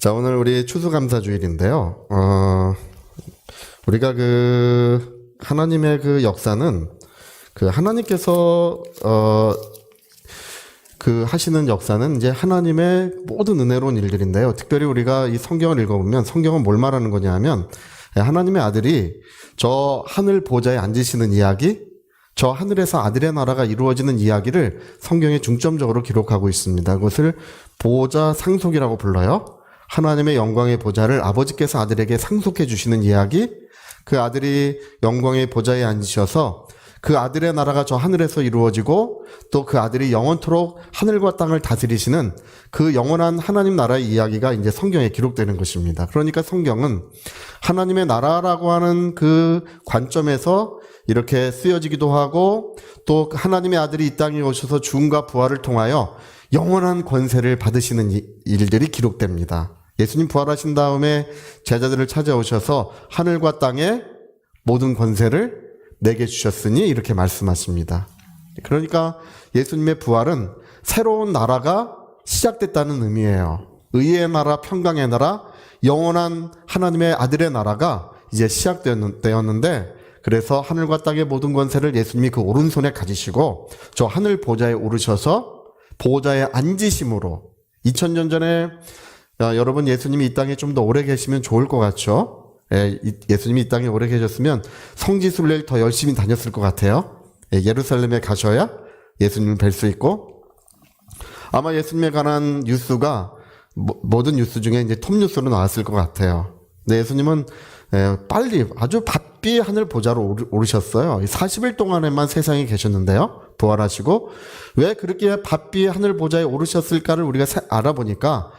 자, 오늘 우리 추수감사주일인데요. 우리가 하나님의 역사는 하나님께서 하시는 역사는 이제 하나님의 모든 은혜로운 일들인데요. 특별히 우리가 이 성경을 읽어보면 성경은 뭘 말하는 거냐 하면 하나님의 아들이 저 하늘 보좌에 앉으시는 이야기, 저 하늘에서 아들의 나라가 이루어지는 이야기를 성경에 중점적으로 기록하고 있습니다. 그것을 보좌 상속이라고 불러요. 하나님의 영광의 보좌를 아버지께서 아들에게 상속해 주시는 이야기, 그 아들이 영광의 보좌에 앉으셔서 그 아들의 나라가 저 하늘에서 이루어지고 또 그 아들이 영원토록 하늘과 땅을 다스리시는 그 영원한 하나님 나라의 이야기가 이제 성경에 기록되는 것입니다. 그러니까 성경은 하나님의 나라라고 하는 그 관점에서 이렇게 쓰여지기도 하고 또 하나님의 아들이 이 땅에 오셔서 죽음과 부활을 통하여 영원한 권세를 받으시는 일들이 기록됩니다. 예수님 부활하신 다음에 제자들을 찾아오셔서 하늘과 땅의 모든 권세를 내게 주셨으니 이렇게 말씀하십니다. 그러니까 예수님의 부활은 새로운 나라가 시작됐다는 의미예요. 의의 나라, 평강의 나라, 영원한 하나님의 아들의 나라가 이제 시작되었는데, 그래서 하늘과 땅의 모든 권세를 예수님이 그 오른손에 가지시고 저 하늘 보좌에 오르셔서 보좌에 앉으심으로 2000년 전에 여러분 예수님이 이 땅에 좀 더 오래 계시면 좋을 것 같죠? 예수님이 이 땅에 오래 계셨으면 성지순례를 더 열심히 다녔을 것 같아요. 예루살렘에 가셔야 예수님을 뵐 수 있고, 아마 예수님에 관한 뉴스가 모든 뉴스 중에 이제 톱 뉴스로 나왔을 것 같아요. 근데 예수님은 빨리 아주 바삐 하늘 보좌로 오르셨어요. 40일 동안에만 세상에 계셨는데요. 부활하시고 왜 그렇게 바삐 하늘 보좌에 오르셨을까를 우리가 알아보니까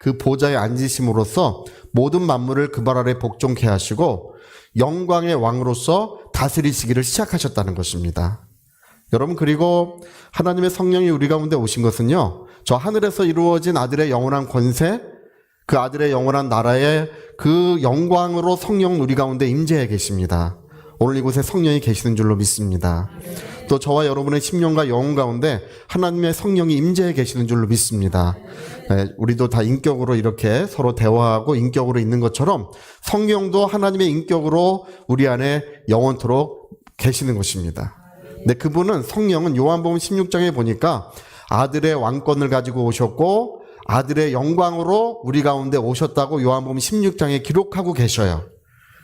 그 보좌에 앉으심으로써 모든 만물을 그 발 아래 복종케 하시고 영광의 왕으로서 다스리시기를 시작하셨다는 것입니다. 여러분, 그리고 하나님의 성령이 우리 가운데 오신 것은요, 저 하늘에서 이루어진 아들의 영원한 권세, 그 아들의 영원한 나라의 그 영광으로 성령 우리 가운데 임재해 계십니다. 오늘 이곳에 성령이 계시는 줄로 믿습니다. 또 저와 여러분의 심령과 영혼 가운데 하나님의 성령이 임재해 계시는 줄로 믿습니다. 우리도 다 인격으로 이렇게 서로 대화하고 인격으로 있는 것처럼 성령도 하나님의 인격으로 우리 안에 영원토록 계시는 것입니다. 근데 그분은, 성령은 요한복음 16장에 보니까 아들의 왕권을 가지고 오셨고 아들의 영광으로 우리 가운데 오셨다고 요한복음 16장에 기록하고 계셔요.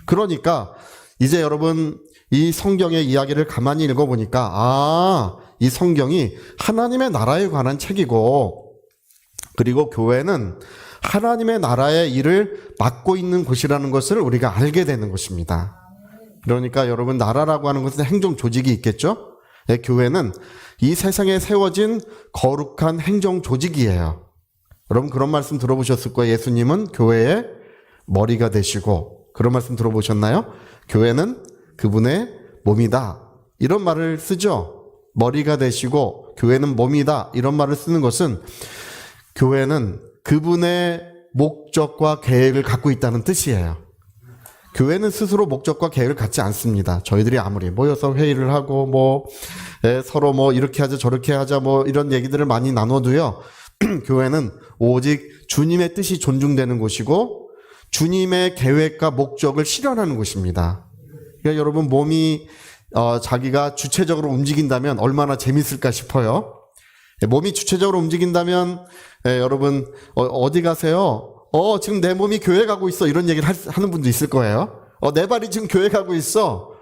그러니까 이제 여러분 이 성경의 이야기를 가만히 읽어보니까 이 성경이 하나님의 나라에 관한 책이고, 그리고 교회는 하나님의 나라의 일을 맡고 있는 곳이라는 것을 우리가 알게 되는 것입니다. 그러니까 여러분, 나라라고 하는 것은 행정 조직이 있겠죠? 교회는 이 세상에 세워진 거룩한 행정 조직이에요. 여러분 그런 말씀 들어보셨을 거예요. 예수님은 교회의 머리가 되시고, 그런 말씀 들어보셨나요? 교회는 그분의 몸이다, 이런 말을 쓰죠. 머리가 되시고 교회는 몸이다, 이런 말을 쓰는 것은 교회는 그분의 목적과 계획을 갖고 있다는 뜻이에요. 교회는 스스로 목적과 계획을 갖지 않습니다. 저희들이 아무리 모여서 회의를 하고 서로 이렇게 하자 저렇게 하자 이런 얘기들을 많이 나눠도요, 교회는 오직 주님의 뜻이 존중되는 곳이고 주님의 계획과 목적을 실현하는 곳입니다. 그러니까 여러분, 몸이 자기가 주체적으로 움직인다면 얼마나 재밌을까 싶어요. 몸이 주체적으로 움직인다면 여러분 어디 가세요? 지금 내 몸이 교회 가고 있어, 이런 얘기를 하는 분도 있을 거예요. 내 발이 지금 교회 가고 있어,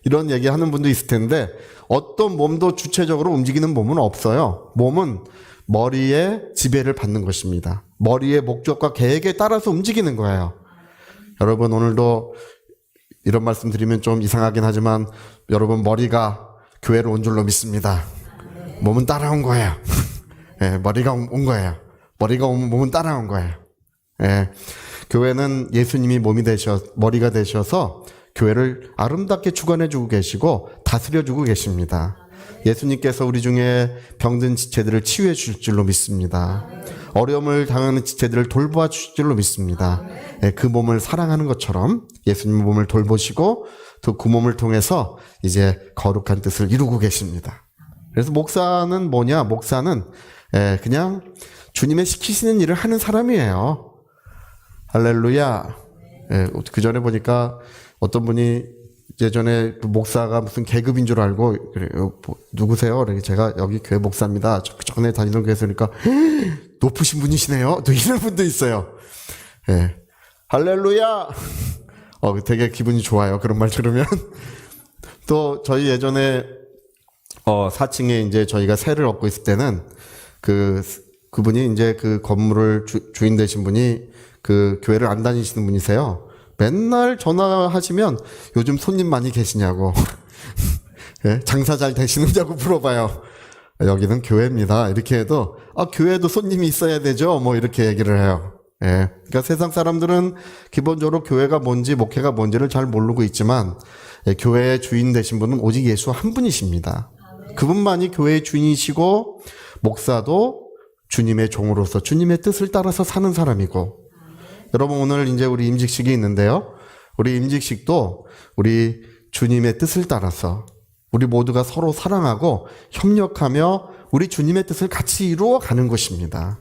이런 얘기 하는 분도 있을 텐데, 어떤 몸도 주체적으로 움직이는 몸은 없어요. 몸은 머리의 지배를 받는 것입니다. 머리의 목적과 계획에 따라서 움직이는 거예요. 여러분, 오늘도 이런 말씀 드리면 좀 이상하긴 하지만 여러분, 머리가 교회로 온 줄로 믿습니다. 몸은 따라온 거예요. 머리가 온 거예요. 머리가 오면 몸은 따라온 거예요. 교회는 예수님이 머리가 되셔서 교회를 아름답게 주관해주고 계시고 다스려주고 계십니다. 예수님께서 우리 중에 병든 지체들을 치유해 주실 줄로 믿습니다. 어려움을 당하는 지체들을 돌보아 주실 줄로 믿습니다. 그 몸을 사랑하는 것처럼 예수님의 몸을 돌보시고 또 그 몸을 통해서 이제 거룩한 뜻을 이루고 계십니다. 그래서 목사는 뭐냐? 목사는 그냥 주님의 시키시는 일을 하는 사람이에요. 할렐루야. 그 전에 보니까 어떤 분이 예전에 목사가 무슨 계급인 줄 알고, 그래요. 누구세요? 제가 여기 교회 목사입니다. 전에 다니던 교회에서니까 높으신 분이시네요. 또 이런 분도 있어요. 할렐루야. 되게 기분이 좋아요. 그런 말 들으면. 또 저희 예전에 4층에 이제 저희가 세를 얻고 있을 때는 그분이 이제 그 건물을 주인 되신 분이 그 교회를 안 다니시는 분이세요. 맨날 전화하시면 요즘 손님 많이 계시냐고. 장사 잘 되시느냐고 물어봐요. 여기는 교회입니다. 이렇게 해도 교회도 손님이 있어야 되죠. 뭐 이렇게 얘기를 해요. 그러니까 세상 사람들은 기본적으로 교회가 뭔지 목회가 뭔지를 잘 모르고 있지만 교회의 주인 되신 분은 오직 예수 한 분이십니다. 그분만이 교회의 주인이시고 목사도 주님의 종으로서 주님의 뜻을 따라서 사는 사람이고, 여러분 오늘 이제 우리 임직식이 있는데요. 우리 임직식도 우리 주님의 뜻을 따라서 우리 모두가 서로 사랑하고 협력하며 우리 주님의 뜻을 같이 이루어 가는 것입니다.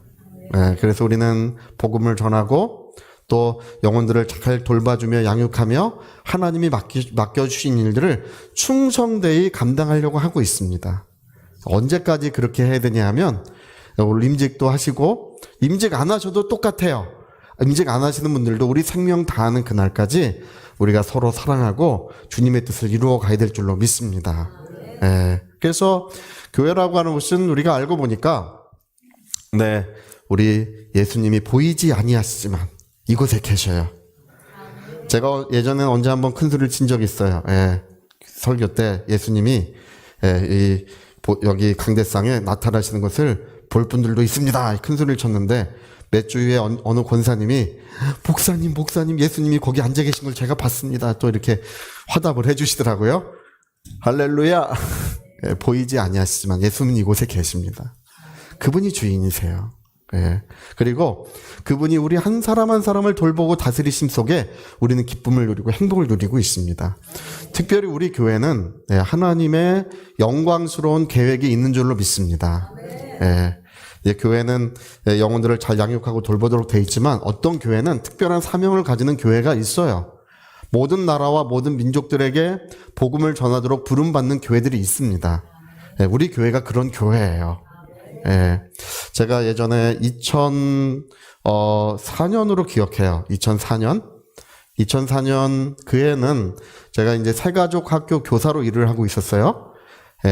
그래서 우리는 복음을 전하고 또 영혼들을 잘 돌봐주며 양육하며 하나님이 맡겨주신 일들을 충성되이 감당하려고 하고 있습니다. 언제까지 그렇게 해야 되냐 하면 오늘 임직도 하시고 임직 안 하셔도 똑같아요. 임직 안 하시는 분들도 우리 생명 다하는 그날까지 우리가 서로 사랑하고 주님의 뜻을 이루어 가야 될 줄로 믿습니다. 그래서 교회라고 하는 것은 우리가 알고 보니까 우리 예수님이 보이지 아니하시지만 이곳에 계셔요. 제가 예전에 언제 한번 큰 소리를 친 적이 있어요. 설교 때 예수님이 여기 강대상에 나타나시는 것을 볼 분들도 있습니다. 큰 소리를 쳤는데 몇 주 후에 어느 권사님이 목사님 예수님이 거기 앉아 계신 걸 제가 봤습니다. 또 이렇게 화답을 해주시더라고요. 할렐루야. 보이지 아니하시지만 예수님은 이곳에 계십니다. 그분이 주인이세요. 그리고 그분이 우리 한 사람 한 사람을 돌보고 다스리심 속에 우리는 기쁨을 누리고 행복을 누리고 있습니다. 특별히 우리 교회는 하나님의 영광스러운 계획이 있는 줄로 믿습니다. 교회는 영혼들을 잘 양육하고 돌보도록 되어 있지만 어떤 교회는 특별한 사명을 가지는 교회가 있어요. 모든 나라와 모든 민족들에게 복음을 전하도록 부름받는 교회들이 있습니다. 우리 교회가 그런 교회예요. 제가 예전에 2004년으로 기억해요. 2004년 그 해는 제가 이제 새가족 학교 교사로 일을 하고 있었어요.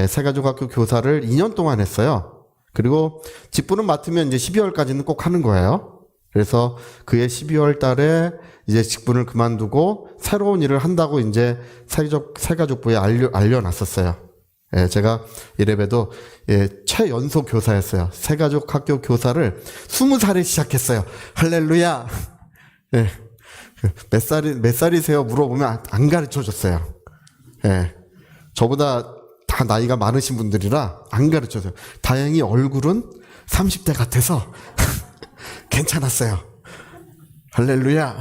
새가족 학교 교사를 2년 동안 했어요. 그리고 직분을 맡으면 이제 12월까지는 꼭 하는 거예요. 그래서 그해 12월 달에 이제 직분을 그만두고 새로운 일을 한다고 이제 새가족부에 알려놨었어요. 제가 이래봬도 최연소 교사였어요. 새가족 학교 교사를 20살에 시작했어요. 할렐루야. 몇 살이세요? 물어보면 안 가르쳐 줬어요. 저보다 다 나이가 많으신 분들이라 안 가르쳐 줘요. 다행히 얼굴은 30대 같아서 괜찮았어요. 할렐루야.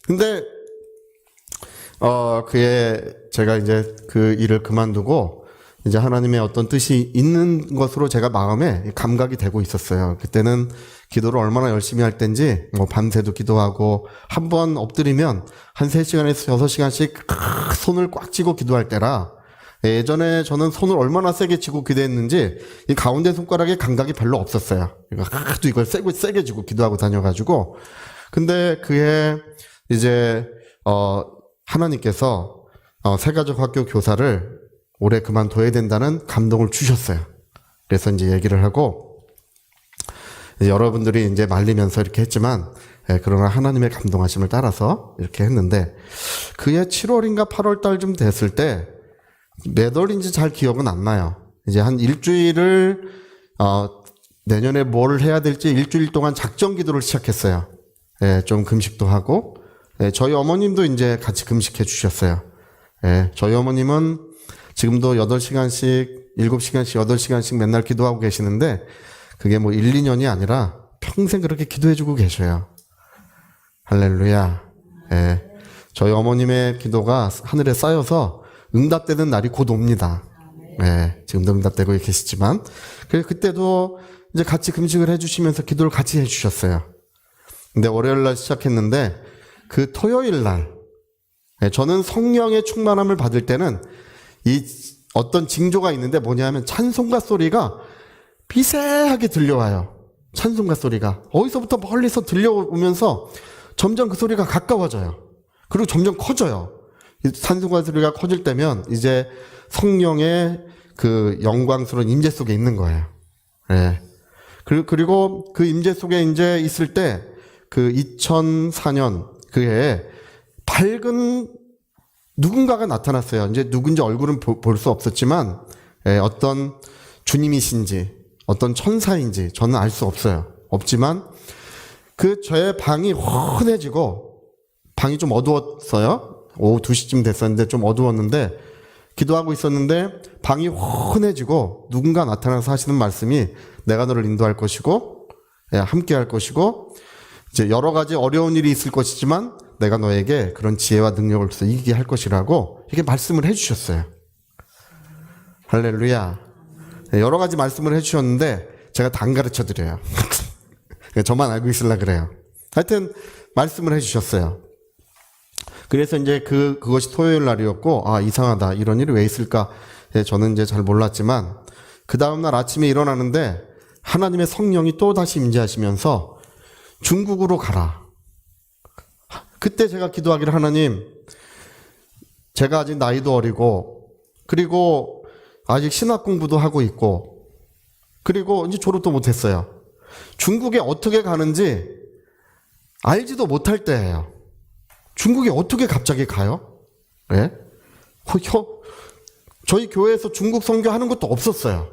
근데 그에 제가 이제 그 일을 그만두고 이제 하나님의 어떤 뜻이 있는 것으로 제가 마음에 감각이 되고 있었어요. 그때는 기도를 얼마나 열심히 할 때인지 밤새도 기도하고 한 번 엎드리면 한 3시간에서 6시간씩 손을 꽉 쥐고 기도할 때라, 예전에 저는 손을 얼마나 세게 쥐고 기도했는지 이 가운데 손가락에 감각이 별로 없었어요. 하도 이걸 세게 쥐고 기도하고 다녀가지고. 근데 그해 이제 하나님께서 새가족 학교 교사를 올해 그만둬야 된다는 감동을 주셨어요. 그래서 이제 얘기를 하고 여러분들이 이제 말리면서 이렇게 했지만, 그러나 하나님의 감동하심을 따라서 이렇게 했는데, 그해 7월인가 8월 달쯤 됐을 때 몇 월인지 잘 기억은 안 나요. 이제 한 일주일을 내년에 뭘 해야 될지 일주일 동안 작정 기도를 시작했어요. 좀 금식도 하고, 저희 어머님도 이제 같이 금식해 주셨어요. 저희 어머님은 지금도 8시간씩, 7시간씩, 8시간씩 맨날 기도하고 계시는데, 그게 뭐 1, 2년이 아니라 평생 그렇게 기도해 주고 계셔요. 할렐루야. 저희 어머님의 기도가 하늘에 쌓여서 응답되는 날이 곧 옵니다. 예, 지금도 응답되고 계시지만. 그래서 그때도 이제 같이 금식을 해주시면서 기도를 같이 해주셨어요. 근데 월요일 날 시작했는데 그 토요일 날, 예, 저는 성령의 충만함을 받을 때는 이 어떤 징조가 있는데 뭐냐면 찬송가 소리가 미세하게 들려와요. 찬송가 소리가 어디서부터 멀리서 들려오면서 점점 그 소리가 가까워져요. 그리고 점점 커져요. 찬송가 소리가 커질 때면 이제 성령의 그 영광스러운 임재 속에 있는 거예요. 예. 그리고 그 임재 속에 이제 있을 때 그 2004년 그 해에 밝은 누군가가 나타났어요. 이제 누군지 얼굴은 볼 수 없었지만, 예, 어떤 주님이신지 어떤 천사인지 저는 알 수 없어요. 없지만 그 저의 방이 환해지고, 방이 좀 어두웠어요. 오후 2시쯤 됐었는데 좀 어두웠는데 기도하고 있었는데 방이 환해지고 누군가 나타나서 하시는 말씀이 내가 너를 인도할 것이고, 예, 함께 할 것이고, 이제 여러 가지 어려운 일이 있을 것이지만 내가 너에게 그런 지혜와 능력을 줘서 이기게 할 것이라고 이렇게 말씀을 해주셨어요. 할렐루야. 여러 가지 말씀을 해주셨는데 제가 다 안 가르쳐 드려요. 저만 알고 있으려 그래요. 하여튼 말씀을 해주셨어요. 그래서 이제 그것이 토요일 날이었고, 아, 이상하다, 이런 일이 왜 있을까, 예, 저는 이제 잘 몰랐지만 그 다음날 아침에 일어나는데 하나님의 성령이 또 다시 임재하시면서 중국으로 가라. 그때 제가 기도하기를, 하나님, 제가 아직 나이도 어리고, 그리고 아직 신학 공부도 하고 있고, 그리고 이제 졸업도 못했어요. 중국에 어떻게 가는지 알지도 못할 때예요. 중국에 어떻게 갑자기 가요? 예? 저희 교회에서 중국 선교하는 것도 없었어요.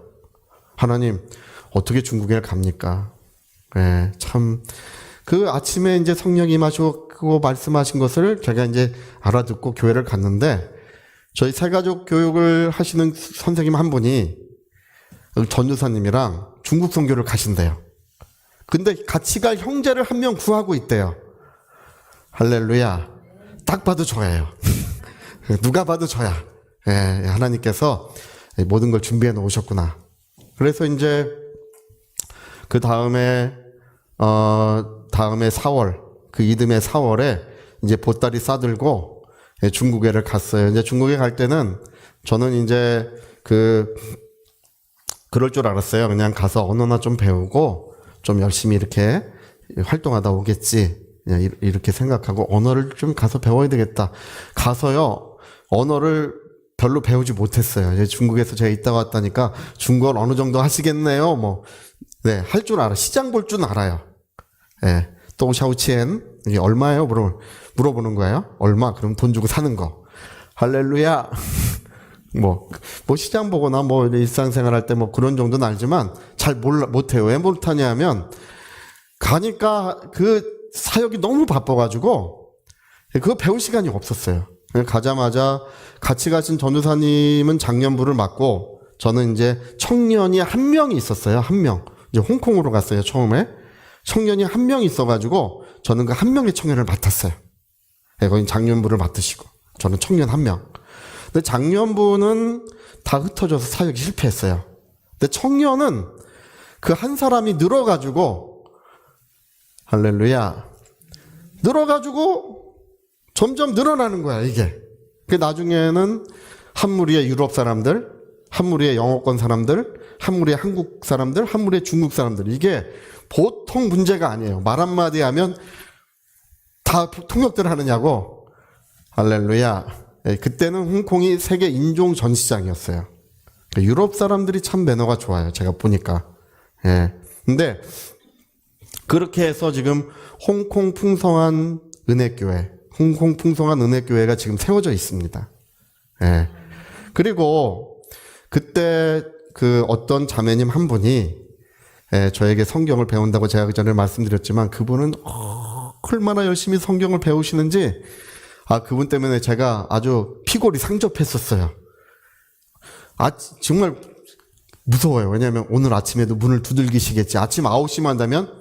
하나님, 어떻게 중국에 갑니까? 예, 참, 그 아침에 이제 성령이 임하시고 말씀하신 것을 제가 이제 알아듣고 교회를 갔는데, 저희 새가족 교육을 하시는 선생님 한 분이 전유사님이랑 중국 선교를 가신대요. 근데 같이 갈 형제를 한 명 구하고 있대요. 할렐루야. 딱 봐도 저예요. 누가 봐도 저야. 예, 하나님께서 모든 걸 준비해 놓으셨구나. 그래서 이제 그 다음에 4월, 그 이듬해 4월에 이제 보따리 싸들고 중국에를 갔어요. 이제 중국에 갈 때는 저는 이제 그럴 줄 알았어요. 그냥 가서 언어나 좀 배우고 좀 열심히 이렇게 활동하다 오겠지. 그냥 이렇게 생각하고 언어를 좀 가서 배워야 되겠다. 가서요, 언어를 별로 배우지 못했어요. 이제 중국에서 제가 있다 왔다니까 중국어 어느 정도 하시겠네요. 뭐, 네, 할 줄 알아. 시장 볼 줄 알아요. 예, 똥샤오치엔 이게 얼마예요? 물어보는 거예요. 얼마? 그럼 돈 주고 사는 거. 할렐루야. 뭐 시장 보거나 뭐 일상생활 할 때 뭐 그런 정도는 알지만 잘 못해요. 왜 못하냐면 가니까 그 사역이 너무 바빠가지고 그거 배울 시간이 없었어요. 가자마자 같이 가신 전도사님은 장년부를 맡고 저는 이제 청년이 한 명이 있었어요. 한 명. 이제 홍콩으로 갔어요. 처음에. 청년이 한 명 있어가지고 저는 그 한 명의 청년을 맡았어요. 거기 장년부를 맡으시고 저는 청년 한 명. 근데 장년부는 다 흩어져서 사역이 실패했어요. 근데 청년은 그 한 사람이 늘어가지고, 할렐루야, 늘어가지고 점점 늘어나는 거야, 이게. 그 나중에는 한 무리의 유럽 사람들, 한 무리의 영어권 사람들, 한 무리의 한국 사람들, 한 무리의 중국 사람들. 이게 보통 문제가 아니에요. 말 한마디 하면 다 통역들 하느냐고. 할렐루야. 그때는 홍콩이 세계 인종 전시장이었어요. 유럽 사람들이 참 매너가 좋아요. 제가 보니까. 예. 근데 그렇게 해서 지금 홍콩 풍성한 은혜교회가 지금 세워져 있습니다. 예. 그리고 그때 그 어떤 자매님 한 분이 저에게 성경을 배운다고 제가 그 전에 말씀드렸지만 그분은 얼마나 열심히 성경을 배우시는지, 그분 때문에 제가 아주 피골이 상접했었어요. 정말 무서워요. 왜냐하면 오늘 아침에도 문을 두들기시겠지. 아침 9시만 한다면,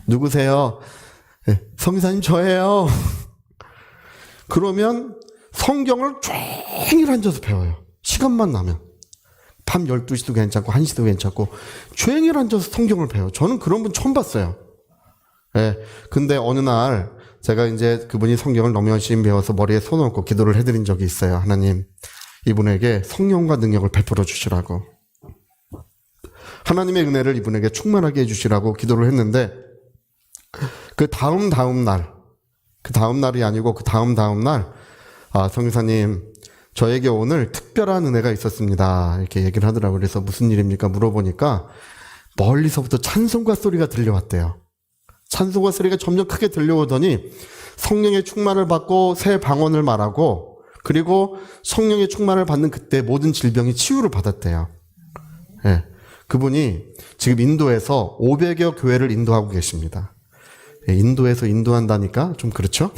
누구세요? 성사님 저예요. 그러면 성경을 종일 앉아서 배워요. 시간만 나면. 밤 12시도 괜찮고 1시도 괜찮고 종일 앉아서 성경을 배워요. 저는 그런 분 처음 봤어요. 예. 근데 어느 날 제가 이제 그분이 성경을 너무 열심히 배워서 머리에 손 얹고 기도를 해드린 적이 있어요. 하나님, 이분에게 성령과 능력을 베풀어 주시라고. 하나님의 은혜를 이분에게 충만하게 해주시라고 기도를 했는데 그 다음 날이 아니고 그 다음 날 성교사님, 저에게 오늘 특별한 은혜가 있었습니다. 이렇게 얘기를 하더라고요. 그래서 무슨 일입니까? 물어보니까 멀리서부터 찬송가 소리가 들려왔대요. 찬송가 소리가 점점 크게 들려오더니 성령의 충만을 받고 새 방언을 말하고 그리고 성령의 충만을 받는 그때 모든 질병이 치유를 받았대요. 예. 그분이 지금 인도에서 500여 교회를 인도하고 계십니다. 예, 인도에서 인도한다니까 좀 그렇죠?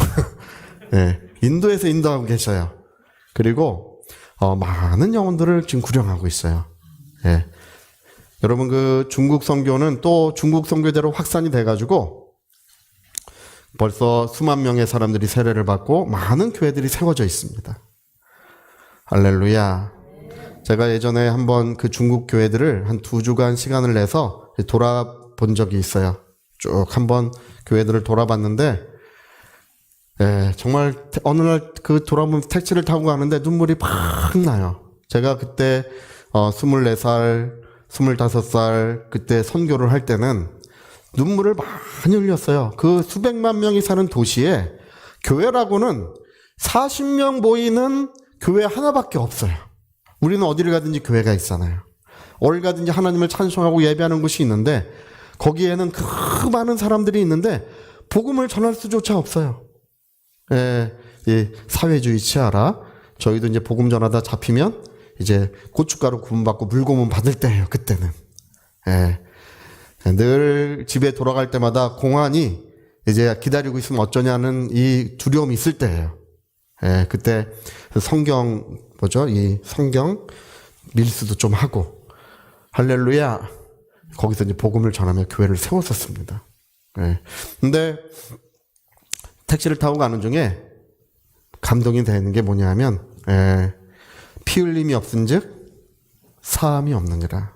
예, 인도에서 인도하고 계셔요. 그리고 많은 영혼들을 지금 구령하고 있어요. 예. 여러분, 그 중국 선교는 또 중국 선교대로 확산이 돼가지고 벌써 수만 명의 사람들이 세례를 받고 많은 교회들이 세워져 있습니다. 할렐루야. 제가 예전에 한번 그 중국 교회들을 한 2주간 시간을 내서 돌아본 적이 있어요. 쭉 한번 교회들을 돌아봤는데, 예, 정말 어느 날 그 돌아보면 택시를 타고 가는데 눈물이 팍 나요. 제가 그때 24살, 25살 그때 선교를 할 때는 눈물을 많이 흘렸어요. 그 수백만 명이 사는 도시에 교회라고는 40명 모이는 교회 하나밖에 없어요. 우리는 어디를 가든지 교회가 있잖아요. 어딜 가든지 하나님을 찬송하고 예배하는 곳이 있는데 거기에는 그 많은 사람들이 있는데 복음을 전할 수조차 없어요. 예, 이 사회주의 치하라. 저희도 이제 복음 전하다 잡히면 이제 고춧가루 구분받고 물고문 받을 때예요. 그때는. 예. 늘 집에 돌아갈 때마다 공안이 이제 기다리고 있으면 어쩌냐는 이 두려움이 있을 때예요. 예, 그때 성경 이 성경 밀수도 좀 하고 할렐루야. 거기서 이제 복음을 전하며 교회를 세웠었습니다. 예. 근데 택시를 타고 가는 중에 감동이 되는 게 뭐냐면 피 흘림이 없은즉 사함이 없느니라.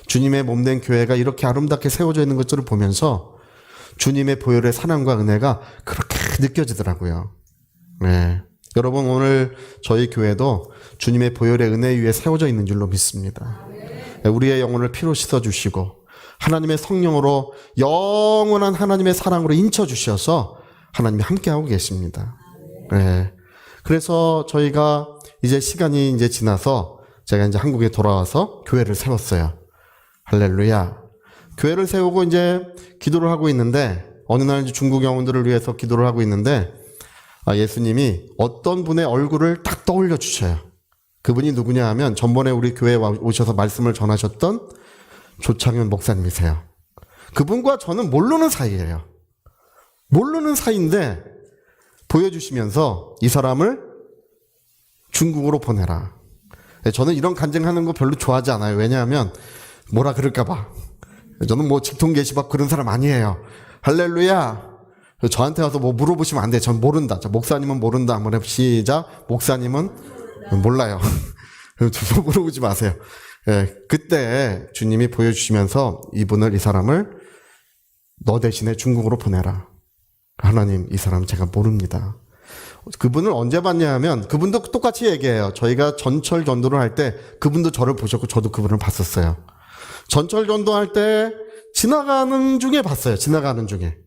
주님의 몸된 교회가 이렇게 아름답게 세워져 있는 것들을 보면서 주님의 보혈의 사랑과 은혜가 그렇게 느껴지더라고요. 네. 여러분, 오늘 저희 교회도 주님의 보혈의 은혜 위에 세워져 있는 줄로 믿습니다. 우리의 영혼을 피로 씻어주시고 하나님의 성령으로 영원한 하나님의 사랑으로 인쳐주셔서 하나님이 함께하고 계십니다. 네. 그래서 저희가 이제 시간이 이제 지나서 제가 이제 한국에 돌아와서 교회를 세웠어요. 할렐루야. 교회를 세우고 이제 기도를 하고 있는데 어느 날 이제 중국 영혼들을 위해서 기도를 하고 있는데 예수님이 어떤 분의 얼굴을 딱 떠올려 주셔요. 그분이 누구냐 하면 전번에 우리 교회에 오셔서 말씀을 전하셨던 조창현 목사님이세요. 그분과 저는 모르는 사이예요. 모르는 사이인데 보여주시면서 이 사람을 중국으로 보내라. 저는 이런 간증하는 거 별로 좋아하지 않아요. 왜냐하면 뭐라 그럴까봐. 저는 뭐 직통 계시밥 그런 사람 아니에요. 할렐루야. 저한테 와서 뭐 물어보시면 안 돼. 전 모른다. 목사님은 모른다. 한번 해보 시작. 목사님은 몰라요. 물어보지 마세요. 예, 그때 주님이 보여주시면서 이 사람을 너 대신에 중국으로 보내라. 하나님, 이 사람 제가 모릅니다. 그분을 언제 봤냐 하면 그분도 똑같이 얘기해요. 저희가 전철 전도를 할 때 그분도 저를 보셨고 저도 그분을 봤었어요. 전철 전도할 때 지나가는 중에 봤어요. 지나가는 중에.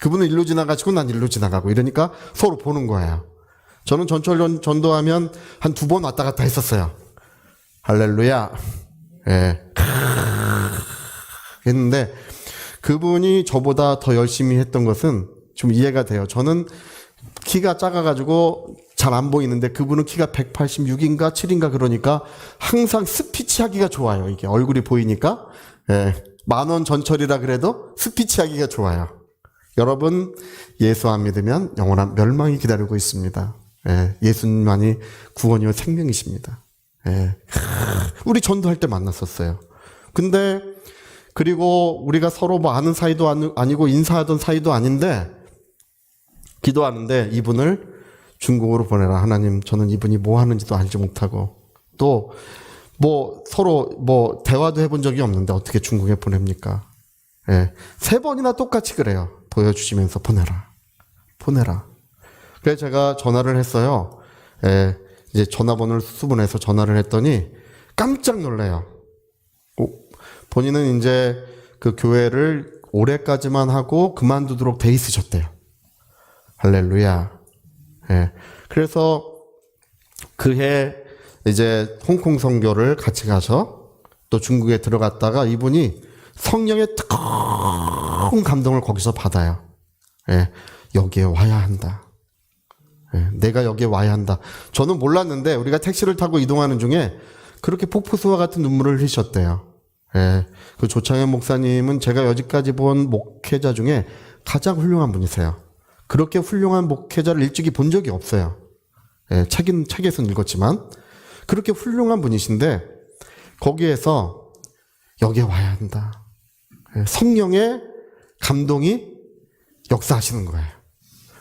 그분은 일로 지나가시고 난 일로 지나가고 이러니까 서로 보는 거예요. 저는 전철 전도하면 한 2번 왔다 갔다 했었어요. 할렐루야. 예. 했는데 그분이 저보다 더 열심히 했던 것은 좀 이해가 돼요. 저는 키가 작아가지고 잘 안 보이는데 그분은 키가 186인가 7인가 그러니까 항상 스피치 하기가 좋아요. 이게 얼굴이 보이니까. 예. 10,000원 전철이라 그래도 스피치 하기가 좋아요. 여러분, 예수 안 믿으면 영원한 멸망이 기다리고 있습니다. 예. 예수님만이 구원이요 생명이십니다. 예. 우리 전도할 때 만났었어요. 근데 그리고 우리가 서로 뭐 아는 사이도 아니고 인사하던 사이도 아닌데 기도하는데 이분을 중국으로 보내라. 하나님, 저는 이분이 뭐 하는지도 알지 못하고 또 뭐 서로 뭐 대화도 해본 적이 없는데 어떻게 중국에 보냅니까? 예, 3번이나 똑같이 그래요. 보여주시면서 보내라. 그래서 제가 전화를 했어요. 예, 이제 전화번호를 수분해서 전화를 했더니 깜짝 놀래요. 본인은 이제 그 교회를 올해까지만 하고 그만두도록 돼 있으셨대요. 할렐루야. 예, 그래서 그해 이제 홍콩 선교를 같이 가서 또 중국에 들어갔다가 이분이 성령의 뜨거운 감동을 거기서 받아요. 예, 여기에 와야 한다. 예, 내가 여기에 와야 한다. 저는 몰랐는데 우리가 택시를 타고 이동하는 중에 그렇게 폭포수와 같은 눈물을 흘리셨대요. 예, 그 조창현 목사님은 제가 여지까지 본 목회자 중에 가장 훌륭한 분이세요. 그렇게 훌륭한 목회자를 일찍이 본 적이 없어요. 예, 책에서는 읽었지만 그렇게 훌륭한 분이신데 거기에서 여기에 와야 한다. 예, 성령의 감동이 역사하시는 거예요.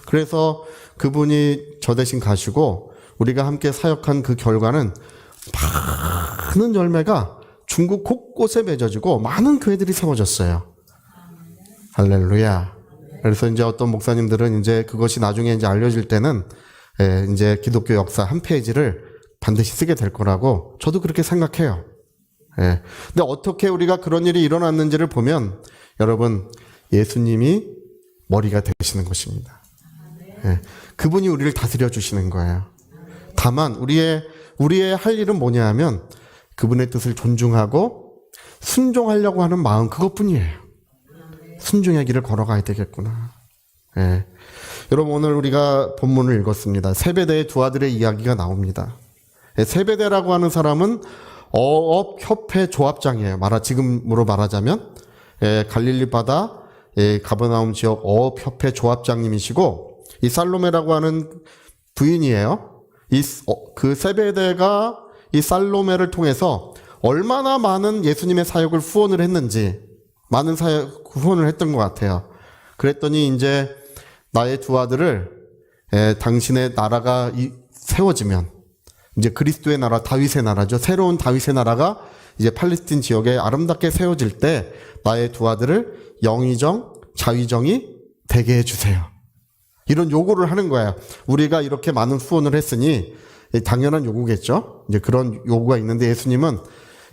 그래서 그분이 저 대신 가시고 우리가 함께 사역한 그 결과는 많은 열매가 중국 곳곳에 맺어지고 많은 교회들이 세워졌어요. 할렐루야. 그래서 이제 어떤 목사님들은 이제 그것이 나중에 이제 알려질 때는 이제 기독교 역사 한 페이지를 반드시 쓰게 될 거라고 저도 그렇게 생각해요. 예. 근데 어떻게 우리가 그런 일이 일어났는지를 보면 여러분 예수님이 머리가 되시는 것입니다. 예. 그분이 우리를 다스려 주시는 거예요. 다만 우리의 할 일은 뭐냐 하면 그분의 뜻을 존중하고 순종하려고 하는 마음 그것뿐이에요. 순종의 길을 걸어가야 되겠구나. 예. 여러분 오늘 우리가 본문을 읽었습니다. 세베대의 두 아들의 이야기가 나옵니다. 예, 세베대라고 하는 사람은 어업협회 조합장이에요. 지금으로 말하자면 갈릴리 바다 가버나움 지역 어업협회 조합장님이시고 이 살로메라고 하는 부인이에요. 그 세베대가 이 살로메를 통해서 얼마나 많은 예수님의 사역을 후원을 했는지 많은 사역 후원을 했던 것 같아요. 그랬더니 이제 나의 두 아들을 당신의 나라가 세워지면 이제 그리스도의 나라 다윗의 나라죠. 새로운 다윗의 나라가 이제 팔레스틴 지역에 아름답게 세워질 때 나의 두 아들을 영의정, 자위정이 되게 해주세요. 이런 요구를 하는 거예요. 우리가 이렇게 많은 후원을 했으니 당연한 요구겠죠. 이제 그런 요구가 있는데 예수님은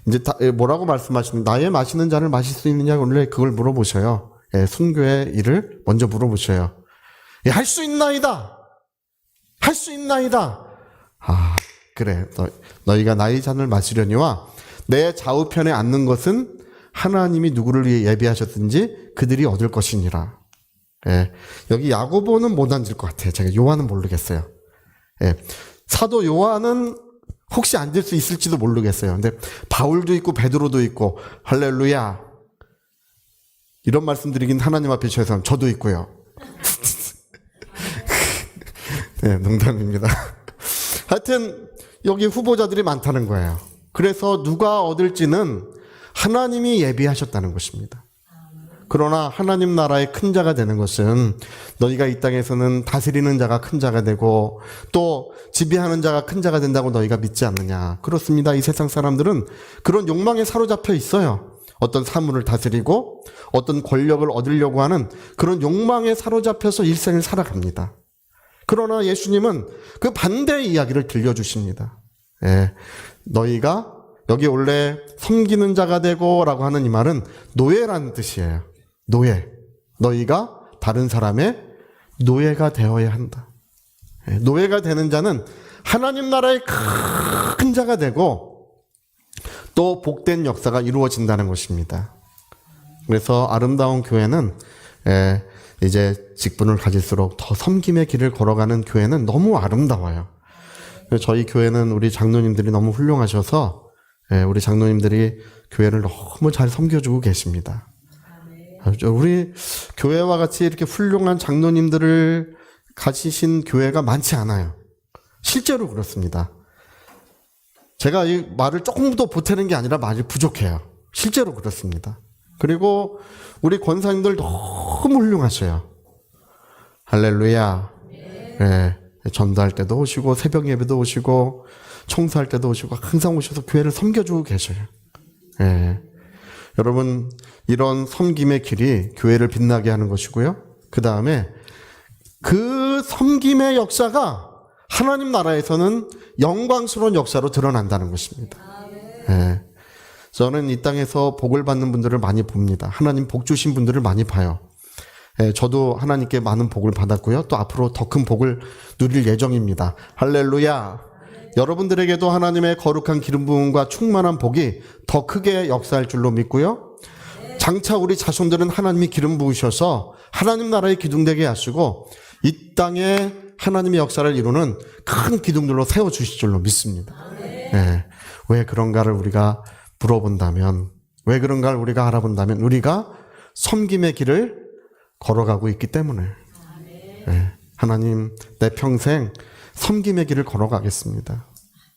이제 뭐라고 말씀하시는 나의 마시는 잔을 마실 수 있느냐 원래 그걸 물어보셔요. 순교의 일을 먼저 물어보셔요. 할 수 있나이다. 할 수 있나이다. 아 그래 너희가 나의 잔을 마시려니와 내 좌우편에 앉는 것은 하나님이 누구를 위해 예비하셨든지 그들이 얻을 것이니라. 예, 여기 야고보는 못 앉을 것 같아요. 제가 요한은 모르겠어요. 예, 사도 요한은 혹시 앉을 수 있을지도 모르겠어요. 근데 바울도 있고 베드로도 있고 할렐루야 이런 말씀 드리긴 하나님 앞에 죄송합니다. 저도 있고요. 네, 농담입니다. 하여튼 여기 후보자들이 많다는 거예요. 그래서 누가 얻을지는 하나님이 예비하셨다는 것입니다. 그러나 하나님 나라의 큰 자가 되는 것은 너희가 이 땅에서는 다스리는 자가 큰 자가 되고 또 지배하는 자가 큰 자가 된다고 너희가 믿지 않느냐. 그렇습니다. 이 세상 사람들은 그런 욕망에 사로잡혀 있어요. 어떤 사물을 다스리고 어떤 권력을 얻으려고 하는 그런 욕망에 사로잡혀서 일생을 살아갑니다. 그러나 예수님은 그 반대의 이야기를 들려주십니다. 예, 너희가 여기 원래 섬기는 자가 되고 라고 하는 이 말은 노예라는 뜻이에요. 노예. 너희가 다른 사람의 노예가 되어야 한다. 예, 노예가 되는 자는 하나님 나라의 큰 자가 되고 또 복된 역사가 이루어진다는 것입니다. 그래서 아름다운 교회는 이제 직분을 가질수록 더 섬김의 길을 걸어가는 교회는 너무 아름다워요. 저희 교회는 우리 장로님들이 너무 훌륭하셔서 우리 장로님들이 교회를 너무 잘 섬겨주고 계십니다. 우리 교회와 같이 이렇게 훌륭한 장로님들을 가지신 교회가 많지 않아요. 실제로 그렇습니다. 제가 이 말을 조금 더 보태는 게 아니라 말이 부족해요. 실제로 그렇습니다. 그리고 우리 권사님들 너무 훌륭하셔요. 할렐루야. 네, 전도할 때도 오시고 새벽 예배도 오시고 청소할 때도 오시고 항상 오셔서 교회를 섬겨주고 계셔요. 예. 여러분, 이런 섬김의 길이 교회를 빛나게 하는 것이고요. 그 다음에 그 섬김의 역사가 하나님 나라에서는 영광스러운 역사로 드러난다는 것입니다. 예. 저는 이 땅에서 복을 받는 분들을 많이 봅니다. 하나님 복 주신 분들을 많이 봐요. 예, 저도 하나님께 많은 복을 받았고요. 또 앞으로 더 큰 복을 누릴 예정입니다. 할렐루야. 여러분들에게도 하나님의 거룩한 기름 부음과 충만한 복이 더 크게 역사할 줄로 믿고요. 장차 우리 자손들은 하나님이 기름 부으셔서 하나님 나라의 기둥되게 하시고 이 땅에 하나님의 역사를 이루는 큰 기둥들로 세워주실 줄로 믿습니다. 예, 왜 그런가를 우리가 물어본다면, 왜 그런가를 우리가 알아본다면 우리가 섬김의 길을 걸어가고 있기 때문에 예, 하나님 내 평생 섬김의 길을 걸어가겠습니다.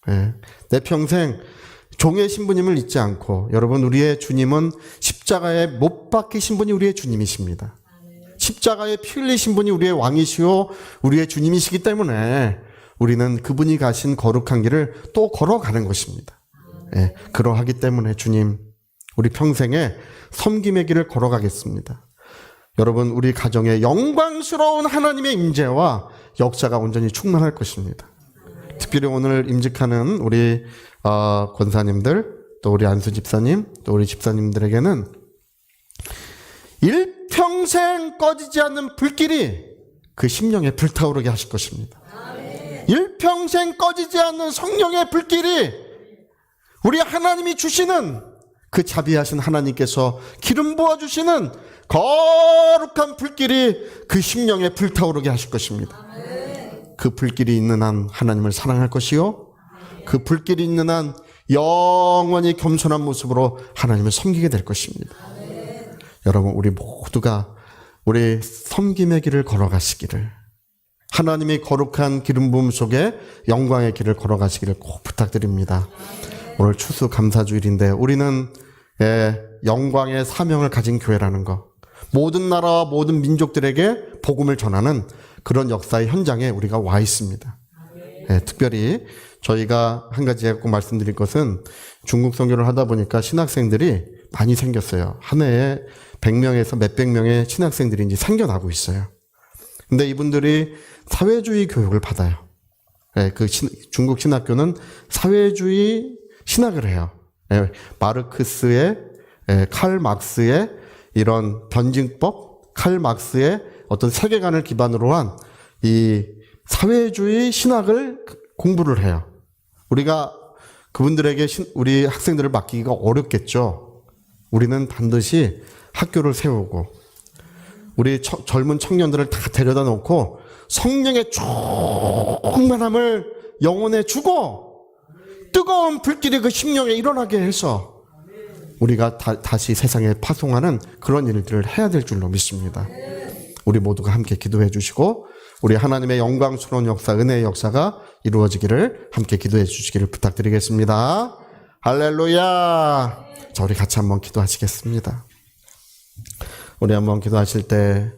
예, 내 평생 종의 신부님을 잊지 않고, 여러분 우리의 주님은 십자가에 못 박히신 분이 우리의 주님이십니다. 십자가에 피 흘리신 분이 우리의 왕이시오 우리의 주님이시기 때문에 우리는 그분이 가신 거룩한 길을 또 걸어가는 것입니다. 예, 그러하기 때문에 주님, 우리 평생에 섬김의 길을 걸어가겠습니다. 여러분, 우리 가정에 영광스러운 하나님의 임재와 역사가 온전히 충만할 것입니다. 특별히 오늘 임직하는 우리 권사님들, 또 우리 안수 집사님, 또 우리 집사님들에게는 일평생 꺼지지 않는 불길이 그 심령에 불타오르게 하실 것입니다. 일평생 꺼지지 않는 성령의 불길이 우리 하나님이 주시는 그 자비하신 하나님께서 기름 부어주시는 거룩한 불길이 그 심령에 불타오르게 하실 것입니다. 그 불길이 있는 한 하나님을 사랑할 것이요, 그 불길이 있는 한 영원히 겸손한 모습으로 하나님을 섬기게 될 것입니다. 여러분, 우리 모두가 우리 섬김의 길을 걸어가시기를, 하나님의 거룩한 기름 부음 속에 영광의 길을 걸어가시기를 꼭 부탁드립니다. 오늘 추수감사주일인데 우리는 영광의 사명을 가진 교회라는 것, 모든 나라와 모든 민족들에게 복음을 전하는 그런 역사의 현장에 우리가 와 있습니다. 특별히 저희가 한 가지 꼭 말씀드릴 것은, 중국 선교를 하다 보니까 신학생들이 많이 생겼어요. 한 해에 100명에서 몇백 명의 신학생들이 이제 생겨나고 있어요. 근데 이분들이 사회주의 교육을 받아요. 중국 신학교는 사회주의 신학을 해요. 마르크스의, 칼 막스의 이런 변증법, 칼 막스의 어떤 세계관을 기반으로 한 이 사회주의 신학을 공부를 해요. 우리가 그분들에게 우리 학생들을 맡기기가 어렵겠죠. 우리는 반드시 학교를 세우고 우리 젊은 청년들을 다 데려다 놓고 성령의 충만함을 영혼에 주고 뜨거운 불길이 그 심령에 일어나게 해서 우리가 다시 세상에 파송하는 그런 일들을 해야 될 줄로 믿습니다. 우리 모두가 함께 기도해 주시고 우리 하나님의 영광스러운 역사, 은혜의 역사가 이루어지기를 함께 기도해 주시기를 부탁드리겠습니다. 할렐루야. 자, 우리 같이 한번 기도하시겠습니다. 우리 한번 기도하실 때,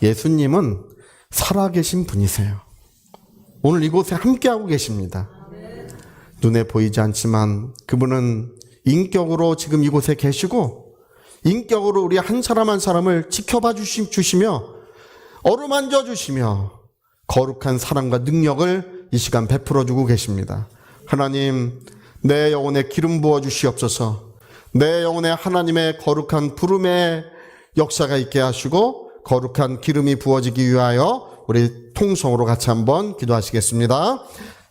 예수님은 살아계신 분이세요. 오늘 이곳에 함께하고 계십니다. 눈에 보이지 않지만 그분은 인격으로 지금 이곳에 계시고 인격으로 우리 한 사람 한 사람을 지켜봐 주시며 어루만져 주시며 거룩한 사랑과 능력을 이 시간 베풀어 주고 계십니다. 하나님, 내 영혼에 기름 부어 주시옵소서. 내 영혼에 하나님의 거룩한 부름의 역사가 있게 하시고 거룩한 기름이 부어지기 위하여 우리 통성으로 같이 한번 기도하시겠습니다.